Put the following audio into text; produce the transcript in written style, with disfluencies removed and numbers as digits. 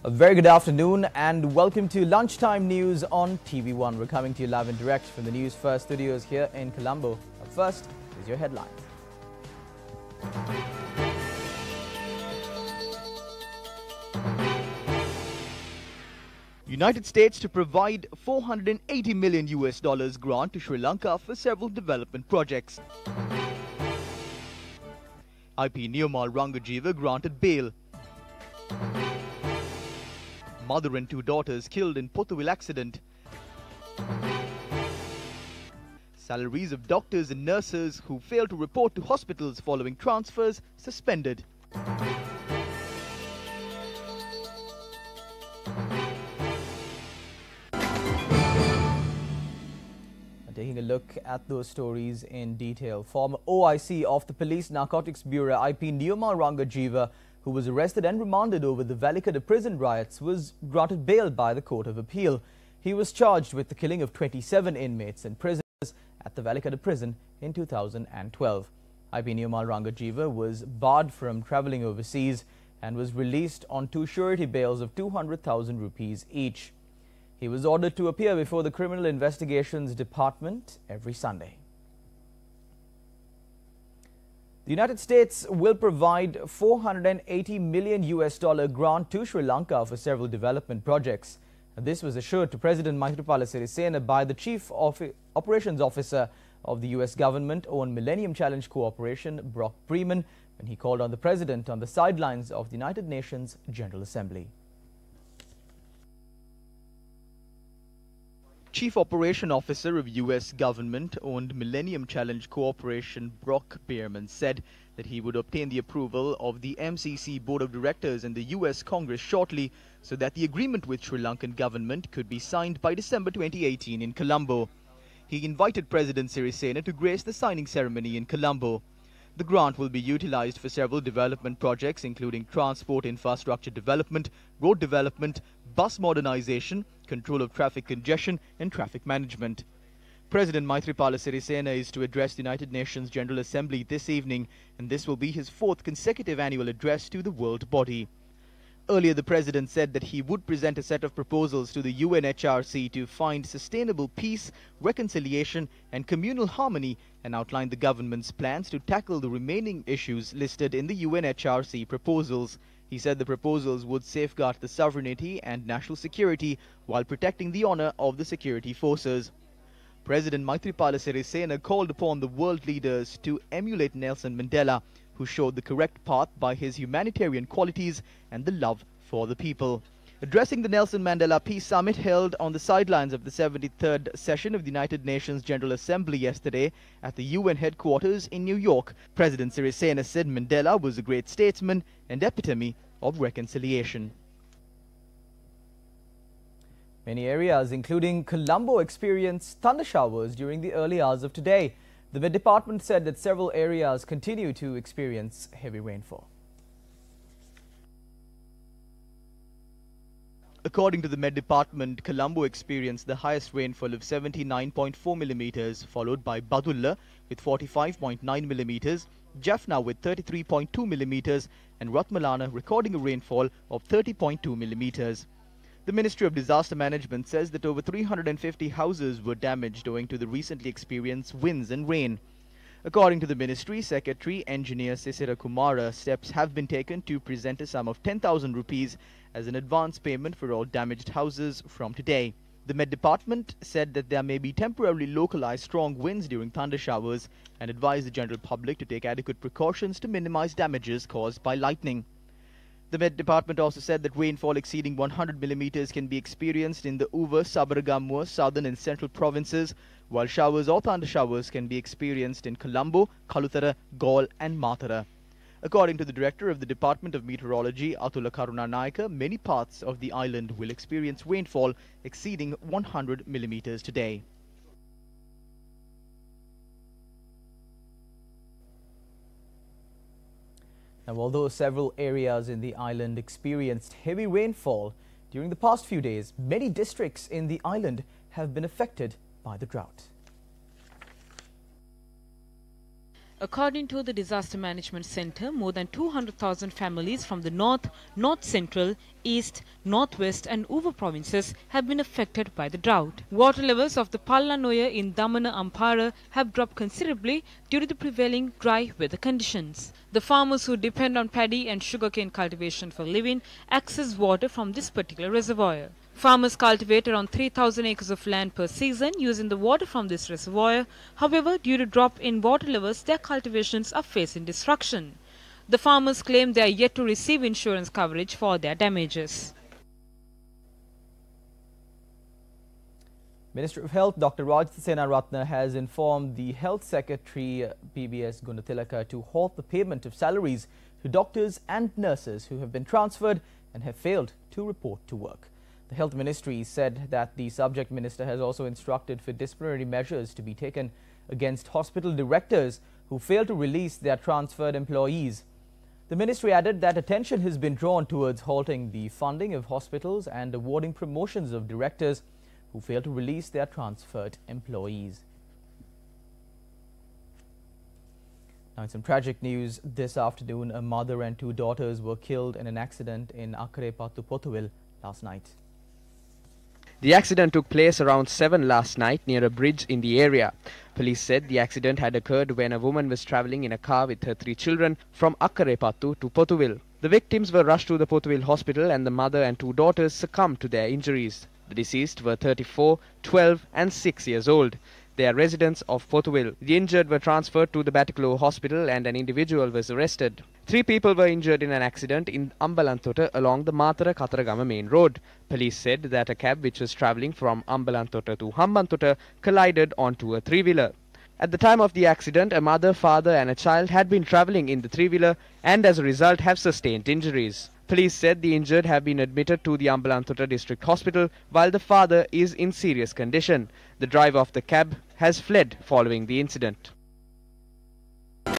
A very good afternoon and welcome to Lunchtime News on TV1. We're coming to you live and direct from the Newsfirst studios here in Colombo. Up first is your headlines. United States to provide $480 million grant to Sri Lanka for several development projects. IP Nirmal Rangajeeva granted bail. Mother and two daughters killed in Pothuil accident. Salaries of doctors and nurses who failed to report to hospitals following transfers suspended. Taking a look at those stories in detail. Former OIC of the Police Narcotics Bureau, IP Nirmal Rangajeeva, who was arrested and remanded over the Lanka prison riots, was granted bail by the Court of Appeal. He was charged with the killing of 27 inmates and prisoners at the Lanka prison in 2012. IP Nirmal Rangajeeva was barred from travelling overseas and was released on two surety bails of 200,000 rupees each. He was ordered to appear before the Criminal Investigations Department every Sunday. The United States will provide $480 million grant to Sri Lanka for several development projects. This was assured to President Maithripala Sirisena by the Chief Operations Officer of the U.S. government on Millennium Challenge Cooperation, Brock Breman, when he called on the President on the sidelines of the United Nations General Assembly. Chief Operation Officer of U.S. government-owned Millennium Challenge Cooperation, Brock Breman, said that he would obtain the approval of the MCC Board of Directors and the U.S. Congress shortly so that the agreement with Sri Lankan government could be signed by December 2018 in Colombo. He invited President Sirisena to grace the signing ceremony in Colombo. The grant will be utilized for several development projects including transport infrastructure development, road development, bus modernization, control of traffic congestion and traffic management. President Maithripala Sirisena is to address the United Nations General Assembly this evening, and this will be his fourth consecutive annual address to the world body. Earlier, the President said that he would present a set of proposals to the UNHRC to find sustainable peace, reconciliation and communal harmony, and outlined the government's plans to tackle the remaining issues listed in the UNHRC proposals. He said the proposals would safeguard the sovereignty and national security while protecting the honor of the security forces. President Maithripala Sirisena called upon the world leaders to emulate Nelson Mandela, who showed the correct path by his humanitarian qualities and the love for the people. Addressing the Nelson Mandela Peace Summit held on the sidelines of the 73rd session of the United Nations General Assembly yesterday at the UN headquarters in New York, President Sirisena said Mandela was a great statesman and epitome of reconciliation. Many areas, including Colombo, experienced thunder showers during the early hours of today. The Met Department said that several areas continue to experience heavy rainfall. According to the Met Department, Colombo experienced the highest rainfall of 79.4 millimeters, followed by Badulla with 45.9 millimeters, Jaffna with 33.2 millimeters, and Ratmalana recording a rainfall of 30.2 millimeters. The Ministry of Disaster Management says that over 350 houses were damaged owing to the recently experienced winds and rain. According to the Ministry Secretary, Engineer Sisira Kumara, steps have been taken to present a sum of 10,000 rupees as an advance payment for all damaged houses from today. The Met Department said that there may be temporarily localized strong winds during thunder showers and advised the general public to take adequate precautions to minimize damages caused by lightning. The Met Department also said that rainfall exceeding 100 millimeters can be experienced in the Uva, Sabaragamuwa, southern and central provinces, while showers or thunder showers can be experienced in Colombo, Kalutara, Galle and Matara. According to the Director of the Department of Meteorology, Atula Karunanayaka, many parts of the island will experience rainfall exceeding 100 millimeters today. Now, although several areas in the island experienced heavy rainfall during the past few days, many districts in the island have been affected by the drought. According to the Disaster Management Center, more than 200,000 families from the north, north central, east, northwest and Uva provinces have been affected by the drought. Water levels of the Palla Noya in Damana Ampara have dropped considerably due to the prevailing dry weather conditions. The farmers who depend on paddy and sugarcane cultivation for living access water from this particular reservoir. Farmers cultivate around 3,000 acres of land per season using the water from this reservoir. However, due to drop in water levels, their cultivations are facing destruction. The farmers claim they are yet to receive insurance coverage for their damages. Minister of Health Dr. Rajat Senaratne has informed the Health Secretary PBS Gunatilaka to halt the payment of salaries to doctors and nurses who have been transferred and have failed to report to work. The Health Ministry said that the subject minister has also instructed for disciplinary measures to be taken against hospital directors who fail to release their transferred employees. The ministry added that attention has been drawn towards halting the funding of hospitals and awarding promotions of directors who fail to release their transferred employees. Now, in some tragic news, this afternoon, a mother and two daughters were killed in an accident in Akkarepattu, Pothuwil last night. The accident took place around 7 last night near a bridge in the area. Police said the accident had occurred when a woman was travelling in a car with her 3 children from Akkarepattu to Pothuwil. The victims were rushed to the Pothuwil hospital and the mother and 2 daughters succumbed to their injuries. The deceased were 34, 12 and 6 years old. They are residents of Pothuwil. The injured were transferred to the Batiklo hospital and an individual was arrested. 3 people were injured in an accident in Ambalantota along the Matara Kataragama main road. Police said that a cab which was travelling from Ambalantota to Hambantota collided onto a 3-wheeler. At the time of the accident, a mother, father and a child had been travelling in the 3-wheeler and as a result have sustained injuries. Police said the injured have been admitted to the Ambalantota district hospital while the father is in serious condition. The driver of the cab has fled following the incident.